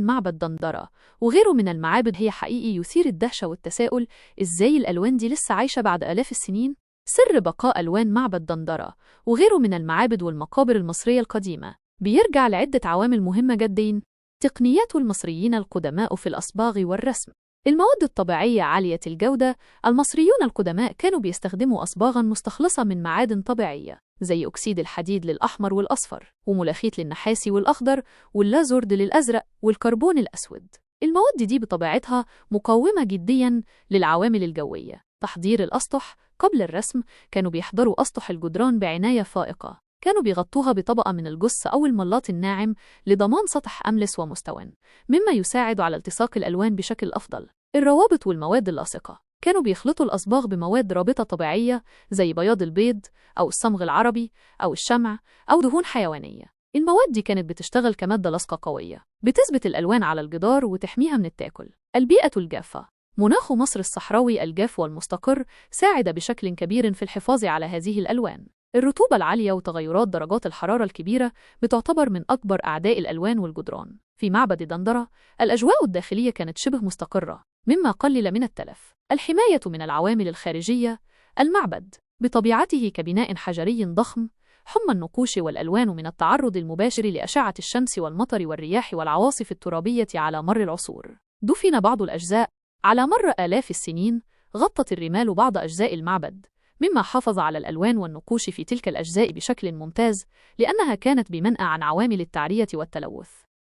معبد دندرة وغيره من المعابد هي حقيقي يثير الدهشة والتساؤل. إزاي الألوان دي لسه عايشة بعد آلاف السنين؟ سر بقاء ألوان معبد دندرة وغيره من المعابد والمقابر المصرية القديمة بيرجع لعدة عوامل مهمة جداً. تقنيات المصريين القدماء في الأصباغ والرسم. المواد الطبيعية عالية الجودة. المصريون القدماء كانوا بيستخدموا أصباغاً مستخلصة من معادن طبيعية زي أكسيد الحديد للأحمر والأصفر، وملاخيت للنحاسي والأخضر، واللازورد للأزرق، والكربون الأسود. المواد دي بطبيعتها مقاومة جدياً للعوامل الجوية. تحضير الأسطح. قبل الرسم كانوا بيحضروا أسطح الجدران بعناية فائقة. كانوا بيغطوها بطبقة من الجص أو الملاط الناعم لضمان سطح أملس ومستوٍ، مما يساعد على التصاق الألوان بشكل أفضل. الروابط والمواد اللاصقة. كانوا بيخلطوا الأصباغ بمواد رابطة طبيعية زي بياض البيض أو الصمغ العربي أو الشمع أو دهون حيوانية. المواد دي كانت بتشتغل كمادة لاصقة قوية بتثبت الألوان على الجدار وتحميها من التآكل. البيئة الجافة. مناخ مصر الصحراوي الجاف والمستقر ساعد بشكل كبير في الحفاظ على هذه الألوان. الرطوبة العالية وتغيرات درجات الحرارة الكبيرة بتعتبر من أكبر أعداء الألوان والجدران. في معبد دندرة الأجواء الداخلية كانت شبه مستقرة مما قلل من التلف. الحماية من العوامل الخارجية. المعبد بطبيعته كبناء حجري ضخم حمى النقوش والألوان من التعرض المباشر لأشعة الشمس والمطر والرياح والعواصف الترابية على مر العصور. دفن بعض الأجزاء. على مر آلاف السنين غطت الرمال بعض أجزاء المعبد، مما حافظ على الألوان والنقوش في تلك الأجزاء بشكل ممتاز لأنها كانت بمنأى عن عوامل التعرية والتلوث.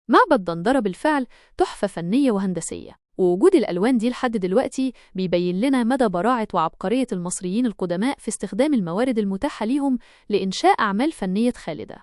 معبد دندرة بالفعل تحفة فنية وهندسية، ووجود الألوان دي لحد دلوقتي بيبين لنا مدى براعة وعبقرية المصريين القدماء في استخدام الموارد المتاحة ليهم لإنشاء أعمال فنية خالدة.